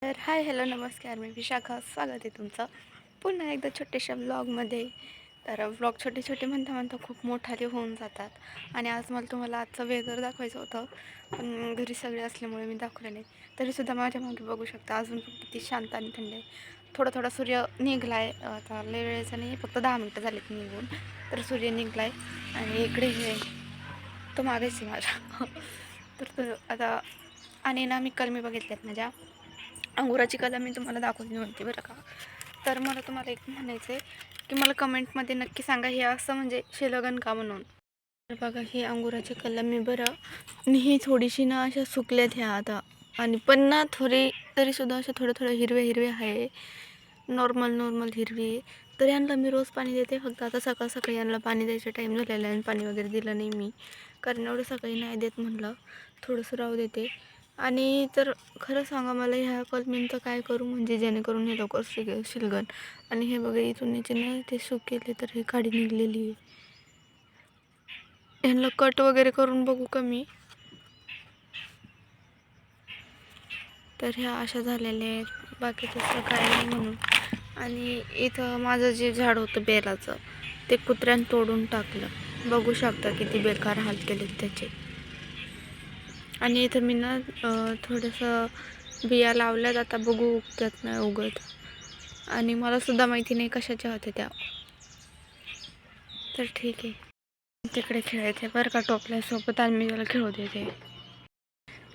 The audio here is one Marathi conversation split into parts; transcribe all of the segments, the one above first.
तर हाय हॅलो नमस्कार, मी विशाखा. स्वागत आहे तुमचं पुन्हा एकदा छोट्याशा व्लॉगमध्ये. तर व्लॉग छोटे छोटे म्हणता म्हणता खूप मोठाले होऊन जातात. आणि आज मला तुम्हाला आजचं वेदर दाखवायचं होतं, पण घरी सगळे असल्यामुळे मी दाखवलं नाही. तरीसुद्धा माझ्या मागे बघू शकता, अजून पण किती शांत आणि थंड आहे. थोडा थोडा सूर्य निघला आहे. आता लय वेळेचा नाही, फक्त 10 मिनटं झालीत निघून. तर सूर्य निघला आहे आणि इकडे हे तो मागेच आहे माझ्या. तर आता आणि ना मी कलमी बघितल्यात माझ्या अंगुराची कलम मी तुम्हाला दाखवली नव्हती बरं का. तर मला तुम्हाला एक म्हणायचं आहे की मला कमेंटमध्ये नक्की सांगा, हे असं म्हणजे शिलगन का म्हणून. तर बघा, ही अंगुराची कलम मी बरं आणि ही थोडीशी ना अशा सुकल्यात ह्या आता. आणि पण ना थोडी तरीसुद्धा अशा थोडं थोडं हिरवे हिरवे आहे, नॉर्मल नॉर्मल हिरवी. तर यांना मी रोज पाणी देते. फक्त आता सकाळ सकाळी यांना पाणी द्यायचा टाईम झालेला आहे आणि पाणी वगैरे दिलं नाही मी, कारण एवढं सकाळी नाही देत म्हणलं, थोडंसं राहू देते. आणि तर खरं सांगा मला, ह्या कलमींचं काय करू म्हणजे जेणेकरून हे लवकर शिलगन. आणि हे बघा, इथून याचे ना ते सुकेले तर ही काडी निघलेली आहे. ह्यांना कट वगैरे करून बघू का मी. तर ह्या अशा झालेल्या आहेत, बाकी तसं काय नाही म्हणून. आणि इथं माझं जे झाड होतं बेलाचं, ते कुत्र्यानं तोडून टाकलं. बघू शकता किती बेकार हाल केलेत त्याचे. आणि इथं मी ना थोडंसं बिया लावल्यात, आता बघू उगतात नाही उगत. आणि मला सुद्धा माहिती नाही कशाच्या होत्या त्या. तर ठीक आहे, तिकडे खेळायचे बरं का टोपल्यासोबत, आणि मी त्याला खेळू देते.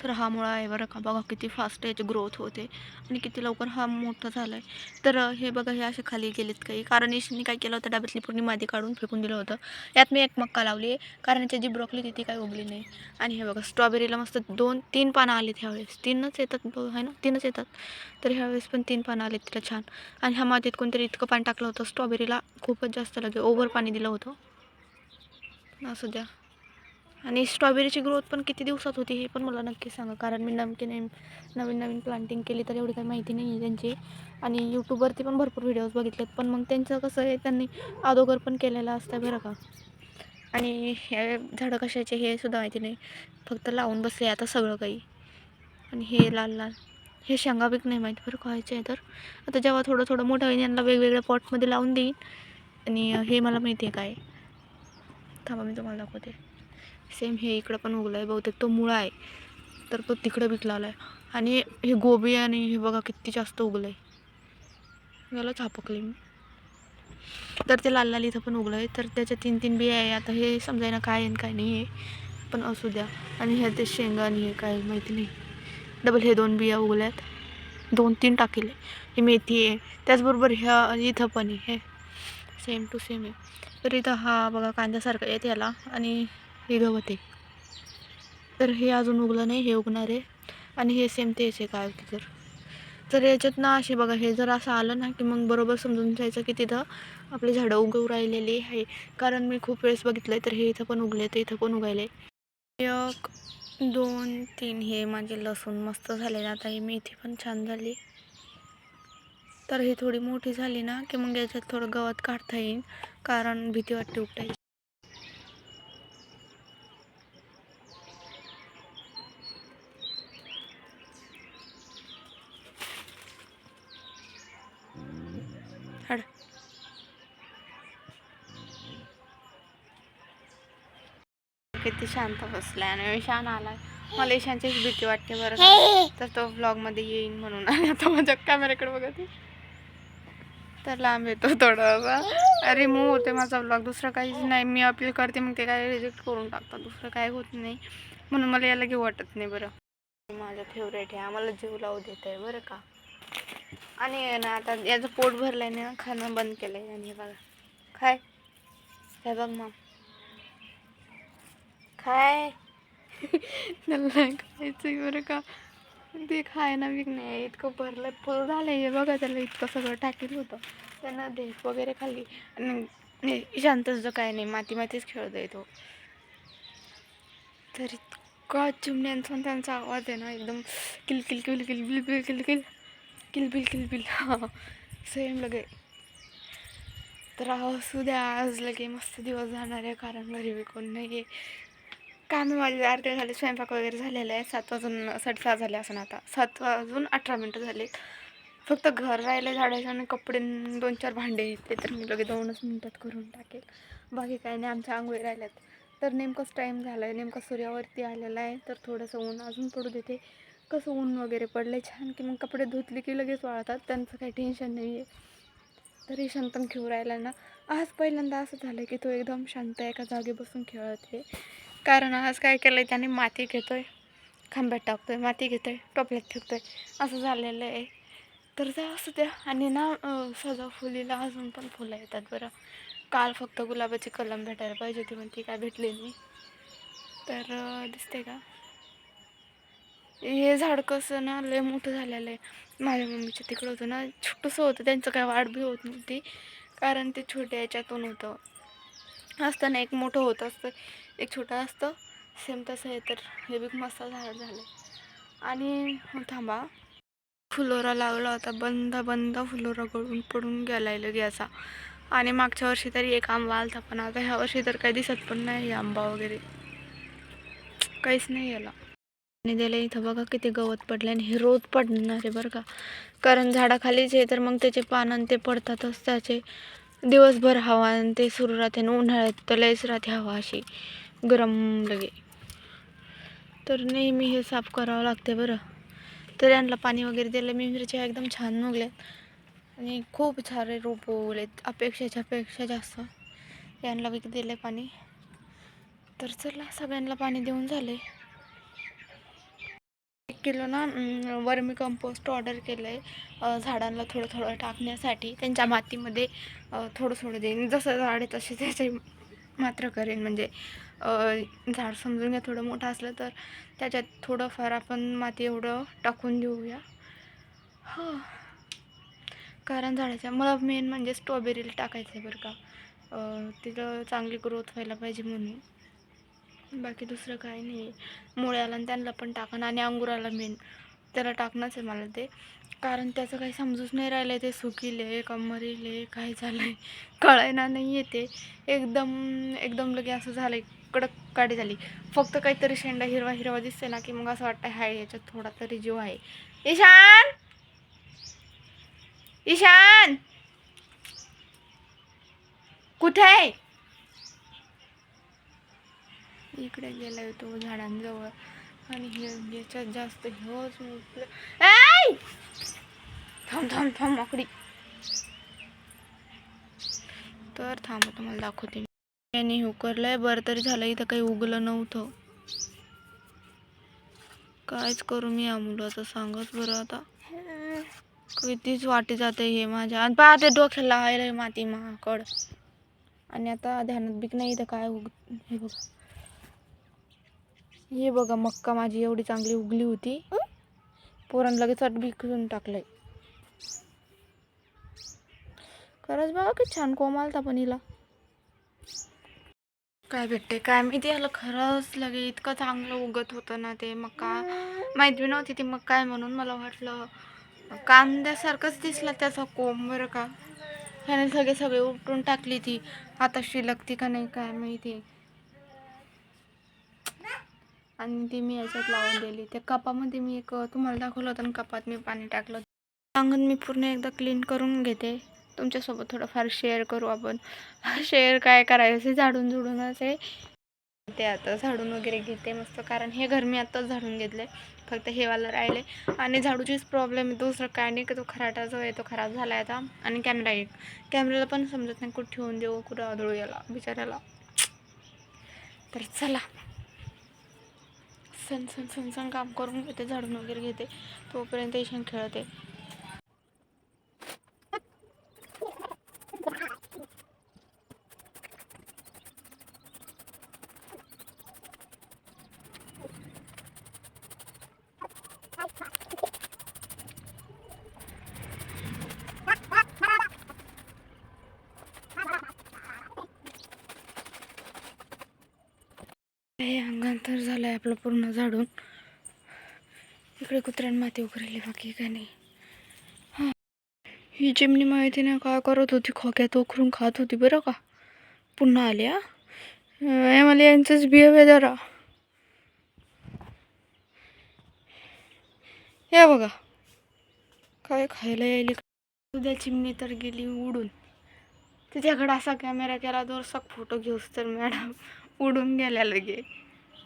तर हा मुळा आहे बरं का, बघा किती फास्ट याची ग्रोथ होते आणि किती लवकर हा मोठा झाला आहे. तर हे बघा, हे असे खाली गेलेत काही, कारण ईशनी काय केलं होतं, डब्यातली पूर्ण माती काढून फेकून दिलं होतं. यात मी एक मक्का लावली आहे, कारण याची जी ब्रोकली होती ती काही उगली नाही. आणि हे बघा, स्ट्रॉबेरीला मस्त 2-3 पानं आलीत ह्यावेळेस. 3च येतात आहे ना, 3च येतात. तर ह्यावेळेस पण 3 पानं आलीत तिला छान. आणि ह्या मातीत कोणतरी इतकं पाणी टाकलं होतं, स्ट्रॉबेरीला खूपच जास्त लगे ओव्हर पाणी दिलं होतं. असू द्या. आणि स्ट्रॉबेरीची ग्रोथ पण किती दिवसात होती हे पण मला नक्की सांगा, कारण मी नवीन नवीन प्लांटिंग केली तर एवढी काही माहिती नाही आहे त्यांची. आणि यूट्यूबवरती पण भरपूर व्हिडिओज बघितलेत, पण मग त्यांचं कसं आहे, त्यांनी अगोदर पण केलेलं असतं बरं का. आणि हे झाडं कशाचे हे सुद्धा माहिती नाही, फक्त लावून बसले आता सगळं काही. आणि हे लाल लाल हे शेंगा बीक नाही माहीत बरं खायचे आहे. तर आता जेव्हा थोडं थोडं मोठं होईल, यांना वेगवेगळ्या पॉटमध्ये लावून देईन. आणि हे मला माहिती आहे काय, थांबा मी तुम्हाला दाखवते. सेम हे इकडं पण उगलं आहे, बहुतेक तो मुळा आहे, तर तो तिकडं बीक लावला आहे. आणि हे गोबी, आणि हे बघा किती जास्त उगलं आहे, याला झापकले मी. तर ते लाल लाल इथं पण उगलं आहे, तर त्याच्या 3-3 बिया आहे. आता हे समजायला काय आहे काय नाही आहे, पण असू द्या. आणि हे ते शेंगा आणि हे काय माहिती नाही. डबल हे 2 बिया उगल्यात, 2-3 टाकेले. ही मेथी आहे, त्याचबरोबर ह्या इथं पण आहे, हे सेम टू सेम आहे. तर इथं हा बघा कांद्यासारखं आहे त्याला, आणि हे गवत आहे. तर हे अजून उगलं नाही, हे उगणार आहे. आणि हे सेम तेच आहे काय होते. तर याच्यात ना असे बघा, हे जर असं आलं ना की मग बरोबर समजून जायचं की तिथं आपली झाडं उगवू राहिलेली आहे. कारण मी खूप वेळेस बघितलं आहे, तर हे इथं पण उगले, तर इथं पण उगायले. 1 2 3 हे माझे लसूण मस्त झाले. आता ही मेथी पण छान झाली. तर ही थोडी मोठी झाली ना की मग याच्यात थोडं गवत काढता येईल, कारण भीती वाटते उपटायची. हड किती शांत बसलाय आणि ईशान आलाय. मला ईशानचीच भीती वाटते बरं का, तर तो व्लॉगमध्ये येईन म्हणून. आणि आता माझ्या कॅमेऱ्याकडे बघते, तर लांब येतो थोडं, रिमूव्ह होते माझा व्लॉग. दुसरं काहीच नाही, मी अपील करते मग ते काय रिजेक्ट करून टाकतात, दुसरं काय होत नाही. म्हणून मला याला घेऊ वाटत नाही बरं. माझं फेवरेट आहे, आम्हाला जीव लावू देत आहे बरं का. आणि ना आता याचं पोट भरलं आहे ना, खाणं बंद केलं आहे. आणि हे बघा काय, हे बघ मग काय त्याला खायचं बरं का. ते खायना बिक नाही, इतकं भरलं फुल झालं हे बघा. त्याला इतकं सगळं टाकेल होतं, त्यानं देठ वगैरे खाल्ली. आणि शांतच काय नाही, मातीच खेळत आहे तो. तर इतका चिमण्यांचा त्यांचा आवाज आहे ना, एकदम किलकिल किलकिल बिलबिल किलकिल किलबिल किलबिल, हां सेम लगे. तर असू द्या, आज लगे मस्त दिवस जाणार आहे, कारण घरी बी कोण नाही आहे. कामं माझे अर्धे झाले, स्वयंपाक वगैरे झालेला आहे. 7 वाजून 7:30 झाले असं आता 7 वाजून 18 मिनटं झाले. फक्त घर राहिलं झाडायचं आणि कपडे 2-4 भांडे ते तर मी लगेच 2च मिनटात करून टाकेल. बाकी काही नाही, आमच्या आंघोळी राहिल्यात. तर नेमकंच टाईम झाला आहे, नेमका सूर्यावरती आलेला आहे. तर थोडंसं ऊन अजून पडू देते. कसं ऊन वगैरे पडलं आहे छान, की मग कपडे धुतले की लगेच वाळतात, त्यांचं काही टेन्शन नाही आहे. तर ईशान पण खेळू राहिला ना. आज पहिल्यांदा असं झालं की तो एकदम शांत एका जागी बसून खेळत आहे. कारण आज काय केलं आहे त्याने, माती घेतोय, खांब्यात टाकतोय, माती घेतोय, टोपल्यात फेकतोय, असं झालेलं आहे. तर ते असं त्या आणि ना सदाफुलीला अजून पण फुलं येतात बरं. काल फक्त गुलाबाची कलम भेटायला पाहिजे होती, पण ती काय भेटली नाही. तर दिसते का हे झाड कसं ना लय मोठं झालेलं आहे. माझ्या मम्मीच्या तिकडं होतं ना, छोटंसं होतं, त्यांचं काय वाढ बी होत नव्हती, कारण ते छोट्या याच्यातून होतं. असतं ना, एक मोठं होत असतं, एक छोटं असतं, सेम तसं आहे. तर हे बी मस्त झाड झालं. आणि थांबा, फुलोरा लावला होता, बंद फुलोरा गळून पडून गेलाय लगे असा. आणि मागच्या वर्षी तरी एक आंबा आलता, पण आता ह्या वर्षी तर काही दिसत पण नाही आंबा वगैरे, काहीच नाही याला. आणि त्याला इथं बघा किती गवत पडलं, आणि हे रोज पडणार आहे बरं का, कारण झाडाखालीच आहे. तर मग त्याचे पानं ते पडतातच, त्याचे दिवसभर हवा आणि ते सुरू राहते. आणि उन्हाळ्यात तर लयच राहते हवा अशी गरम लगे. तर नेहमी हे साफ करावं लागते बरं. तर यांना पाणी वगैरे दिलं, मी मिरच्या एकदम छान उगल्यात आणि खूप सारे रोप उगलेत, अपेक्षाच्या जास्त. यांना बी दिले पाणी. तर चला, सगळ्यांना पाणी देऊन झाले. 1 किलो ना वर्मी कंपोस्ट ऑर्डर केलं आहे, झाडांना थोडं टाकण्यासाठी. त्यांच्या मातीमध्ये थोडं देईन, जसं झाड आहे तसे त्याचे मात्र करेन. म्हणजे झाड समजून घ्या, थोडं मोठं असलं तर त्याच्यात थोडंफार आपण माती एवढं टाकून देऊया. हो, कारण झाडाच्या मला मेन म्हणजे स्ट्रॉबेरीला टाकायचं आहे बरं का, तिथं चांगली ग्रोथ व्हायला पाहिजे म्हणून. बाकी दुसरं काही नाही. मुळ्याला आणि त्यांना पण टाकणं, आणि अंगुराला मेन त्याला टाकणंच आहे मला ते, कारण त्याचं काही समजूच नाही राहिलं आहे. ते सुकीले का मरीले काय झालं आहे कळायना नाही येते. एकदम लगे असं झालं आहे, कडक काडी झाली. फक्त काहीतरी शेंडा हिरवा दिसते ना, की मग असं वाटतं हाय याच्यात थोडा तरी जीव आहे. ईशान, ईशान कुठे आहे? इकडे गेलाय तो झाडांजवळ, आणि याच्यात जास्त हेच थांब आकडी. तर थांब, तुम्हाला दाखवते. यांनी उकरलंय बरं तरी झालं, इथं काही उगलं नव्हतं. कायच करू मी या मुलाचं, सांगच बरं आता. कितीच वाटी जाते हे माझ्या, आणि पाहते डोक्याला लावायला माती महाकड. आणि आता ध्यानात बिक नाही इथं काय हे बघा मक्का माझी एवढी चांगली उगली होती, पोरांना लगेच बिकून टाकलंय. खरंच बघा की छान कोमालता, पण हिला काय भेटते काय माहिती. याला खरंच लगे इतकं चांगलं उगत होतं ना ते मक्का. माहीत बी नव्हती ती मक्का आहे म्हणून. मला वाटलं कांद्यासारखंच दिसला त्याचा कोंब बरं का. ह्याने सगळे उपटून टाकली ती. आता शिलकती का नाही काय माहिती. आणि ती मी याच्यात लावून दिली. त्या कपामध्ये मी एक तुम्हाला दाखवलं होतं ना, कपात मी पाणी टाकलं. अंगण मी पूर्ण एकदा क्लीन करून घेते, तुमच्यासोबत थोडंफार शेअर करू आपण. शेअर काय करायचं, झाडूनच आहे ते. आता झाडून वगैरे घेते मस्त, कारण हे घर मी आत्ताच झाडून घेतले, फक्त हे वाला राहिले. आणि झाडूचीच प्रॉब्लेम आहे, दुसरं काय नाही. की तो खराटा जो आहे तो खराब झाला आहे आता. आणि कॅमेराला पण समजत नाही कुठं ठेवून देऊ, कुठं आदळू याला बिचाऱ्याला. तर चला, सण काम करून घेते, झाडून वगैरे घेते, तोपर्यंत ईशान खेळते. हे अंगण तर झालं आहे आपलं पूर्ण झाडून. इकडे कुत्र्यान माती उकरली, बाकी काय नाही. हां, ही चिमणी माहिती ना काय करत होती, खोक्यात उकरून खात होती बरं का. पुन्हा आली. मला यांचंच बिहेव आहे जरा. हे बघा काय खायला यायली. उद्या चिमणी तर गेली उडून. तिच्याकडे असा कॅमेरा केला दोरसा फोटो घेऊस तर मॅडम उडून गेल्या लगे.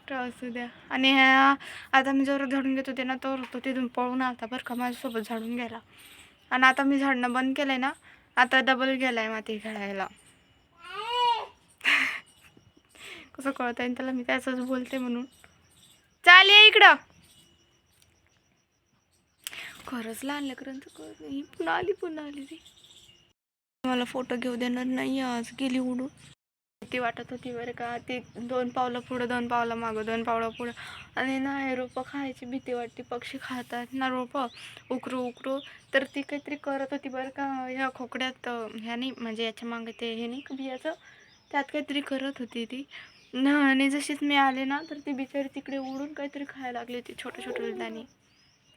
तर असू द्या. आणि ह्या आता मी जोरात झाडून घेत होते ना, तो तिथून पळून आलता बरं का, माझ्यासोबत झाडून गेला. आणि आता मी झाडणं बंद केलंय ना, आता डबल गेलाय माती खेळायला. कसं कळत आहे त्याला मी त्याचंच बोलते म्हणून. चाल ये इकडं. खरंच लहान लेकरांचं कळत नाही. पुन्हा आली ती. मला फोटो घेऊ देणार नाही आज, गेली उडून. ती वाटत होती बरं का, ती 2 पावलं पुढं 2 पावलं मागं 2 पावलं पुढं. आणि ना हे रोपं खायची भीती वाटते, पक्षी खातात ना रोपं उकरू. तर ती काहीतरी करत होती बरं का, ह्या खोकड्यात ह्या नाही म्हणजे याच्या मागे ते हे नाही का बियाचं, त्यात काहीतरी करत होती ती ना. आणि जशीच मी आले ना, तर ती बिचारी तिकडे उडून काहीतरी खायला लागली होती छोटे दाणे.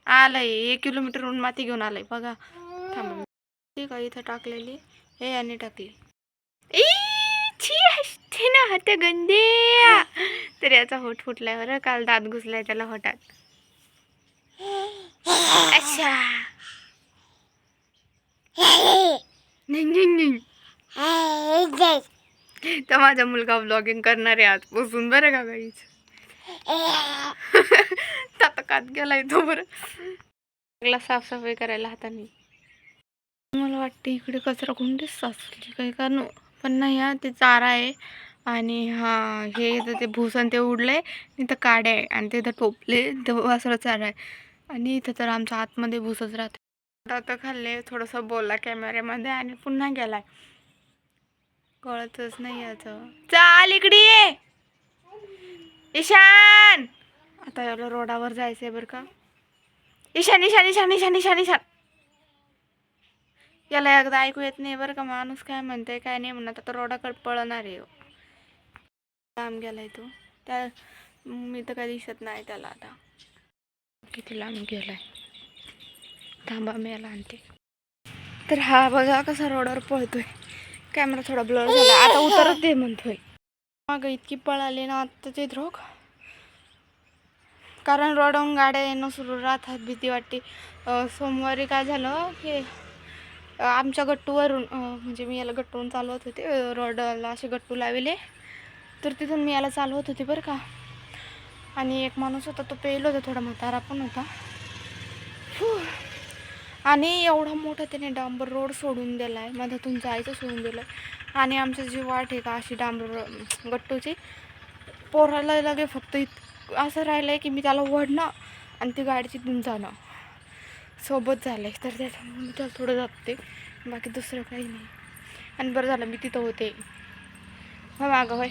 आलंय 1 किलोमीटरहून माती घेऊन आलंय बघा. थांबा ती का इथं टाकलेली, हे याने टाकली. छी ना हात गंदे. तर याचा होठ फुटलाय बरं, काल दात घुसलाय त्याला होटात. अच्छा तर माझा मुलगा ब्लॉगिंग करणार आहे आजपासून बरं का गाईच. कात गेलाय तो बरं साफसफाई करायला हाताने. मला वाटते इकडे कचरा कुंडीच साचली काही कारण, पण नाही हा ते चारा आहे. आणि हा हे इथं ते भूसन ते उडलंय, इथं काड्या आहे आणि तिथं टोपले ते वासरं चारा आहे. आणि इथं तर आमच्या आतमध्ये भूसच राहते. आता खाल्ले थोडंसं बोलला कॅमेऱ्यामध्ये आणि पुन्हा गेलाय, कळतच नाही याचं. चाल इकडे ये ईशान. आता याला रोडावर जायचंय बरं का. ईशान ईशान ईशान ईशान ईशान ईशान. याला एकदा ऐकू येत नाही बरं का, माणूस काय म्हणते काय नाही म्हणत. आता रोडाकडे पळणार आहे. लांब गेलाय तो, त्या मी तर काही दिसत नाही त्याला. आता किती लांब गेलाय, थांबा मी याला आणते. तर हा बघा कसा रोडावर पळतोय. कॅमेरा थोडा ब्लर झाला, आता उतरत दे म्हणतोय. मागं इतकी पळाली ना आता ते रोग, कारण रोडवरून गाड्या येणं सुरू राहतात, भीती वाटते. सोमवारी काय झालं की आमच्या गट्टूवरून म्हणजे मी याला गट्टूवरून चालवत होते, रोडला असे गट्टू लावले, तर तिथून मी याला चालवत होते बरं का. आणि एक माणूस होता, तो पेल होता, थोडा म्हातारा पण होता. आणि एवढा मोठा त्याने डांबर रोड सोडून दिला आहे, मधातून जायचं सोडून दिलं. आणि आमची जी वाट आहे का अशी डांबर गट्टूची, पोराला लगे फक्त असं राहिलं आहे की मी त्याला ओढणं आणि ती गाडीची घेऊन जाणं सोबत झालं आहे. तर त्याच्यामुळे मी त्याला थोडं जपते, बाकी दुसरं काही नाही. आणि बरं झालं मी तिथं होते. हो मागं होय.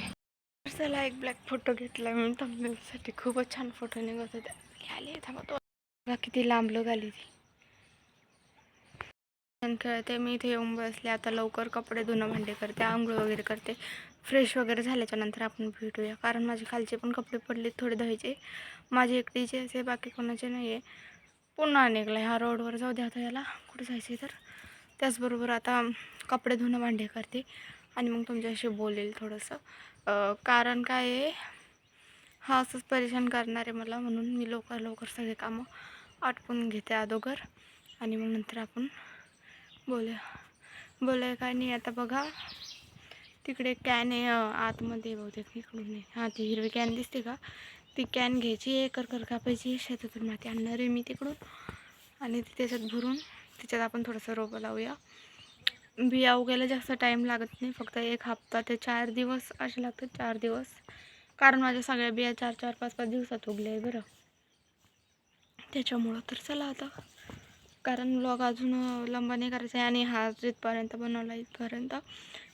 चला एक ब्लॅक फोटो घेतला म्हणून थंबनेलसाठी. खूपच छान फोटो निघत होता. घ्यायला थांबा तो किती लांब लोक आली ती. खेळते मी इथे येऊन बसले. आता लवकर कपडे धुणं भांडे करते, आंघोळ वगैरे करते. फ्रेश वगैरे झाल्याच्या नंतर आपण भेटूया, कारण माझे खालचे पण कपडे पडले थोडे धुवायचे. माझे एकटीचे असे, बाकी कोणाचे नाही आहे. पुन्हा निघला ह्या रोडवर, जाऊ द्या आता याला कुठे जायचं आहे. तर त्याचबरोबर आता कपडे धुणं भांडे करते आणि मग तुमच्याशी बोलेल थोडंसं. कारण काय आहे, हा असंच परेशान करणार आहे मला, म्हणून मी लवकर सगळे कामं आटपून घेते अगोदर आणि मग नंतर आपण बोलूया काय नाही. आता बघा तिकडे कॅन आहे आतमध्ये बहुतेक, इकडून नाही. हां ती हिरवी कॅन दिसते का, ती कॅन घ्यायची, कर कापायची, शेतातून माती आणणार आहे मी तिकडून आणि ती त्याच्यात भरून त्याच्यात आपण थोडंसं रोपं लावूया. बिया उगायला जास्त टाईम लागत नाही, फक्त 1 हप्ता ते 4 दिवस असे लागतात. 4 दिवस, कारण माझ्या सगळ्या बिया 4-4, 5-5 दिवसात उगल्या आहे बरं, त्याच्यामुळं. तर चला आता, कारण ब्लॉग अजून लंबा नाही करायचा आहे आणि हा जिथपर्यंत बनवला इथपर्यंत.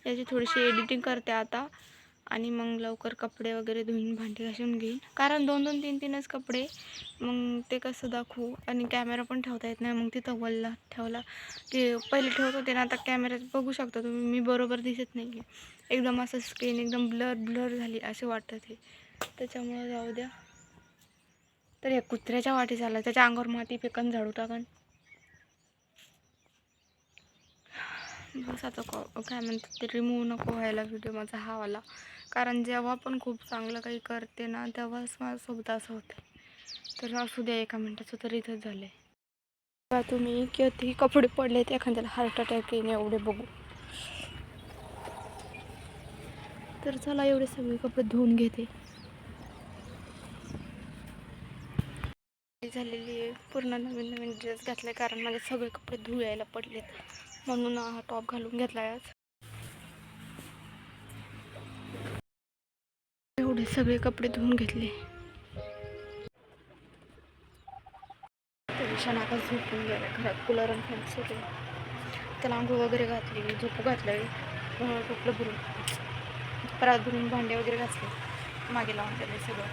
याची थोडीशी एडिटिंग करते आता आणि मग लवकर कपडे वगैरे धुवून भांडी घासून घेईन, कारण 2-2, 3-3च कपडे, मग ते कसं दाखवू. आणि कॅमेरा पण ठेवता येत नाही, मग तिथं वल्ला ठेवला की पहिले ठेवत होते ना, आता कॅमेऱ्यात बघू शकता तुम्ही, मी बरोबर दिसत नाही आहे. एकदम असं स्क्रीन एकदम ब्लर झाली असे वाटतं ते, त्याच्यामुळं जाऊ द्या. तर हे कुत्र्याच्या वाटी झालं, त्याच्या अंगावर माती फेकन झाडू टाकन. बस आता काय म्हणतात ते, रिमूव्ह नको व्हायला व्हिडिओ माझा हावाला, कारण जेव्हा पण खूप चांगलं काही करते ना, तेव्हाच माझ्यासोबत असं होतं. तर असू द्या, 1 मिनटाचं तर इथंच झालं आहे. तुम्ही किती कपडे पडले ते एखाद्याला हार्ट अटॅक येणे एवढे बघू. तर चला एवढे सगळे कपडे धुवून घेते. झालेली आहे पूर्ण नवीन नवीन ड्रेस घातले कारण माझे सगळे कपडे धुवायला पडलेत म्हणून हा टॉप घालून घेतला आज. एवढे सगळे कपडे धुवून घेतले. टेन्शन आता झोपून गेलं. घरात कूलर आणि फॅन सुरू. त्याला आंघोळ वगैरे घातली, झोपू घातलं, टोपलं भरून परत भरून भांडे वगैरे घातले, मागे लावून दिले सगळं,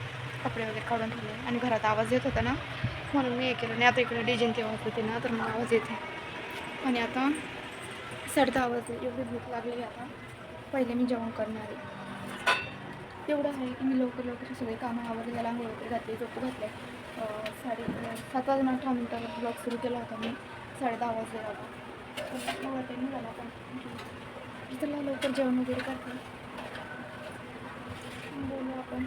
कपडे वगैरे काढून ठेवले. आणि घरात आवाज येत होता ना म्हणून मी हे केलं नाही. आता इकडे डीजेन ते वाजत होते ना तर मग आवाज येते. आणि आता 10:30 वाजले. एवढी भूक लागली. आता पहिले मी जेवण करणार आहे. एवढं आहे की मी लवकर लवकर सगळे कामं आवरले. त्याला आंघोळ वगैरे घातली, झोपू घातले. 7:18 ब्लॉग सुरू केला होता मी. 10:30 वाजले बाबा. मला ते नाही झाला पण चला लवकर जेवण वगैरे करते. बोलू आपण.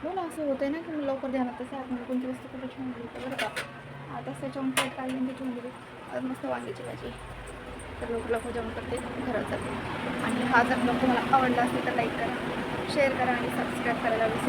बोला असं होतं आहे ना की मी लवकर ध्यानात तसं आतमध्ये कोणती वस्तू कुठे ठेवून दिली तर बरं का. आता त्याच्याहून काही काढून ठेवून दिली. आज मस्त वांग्याची भाजी. तर लवकर लवकर जेवण करते, घरात जाते. आणि हा जर ब्लॉग तुम्हाला आवडला असेल तर लाईक करा, शेअर करा आणि सबस्क्राईब करायला विसरू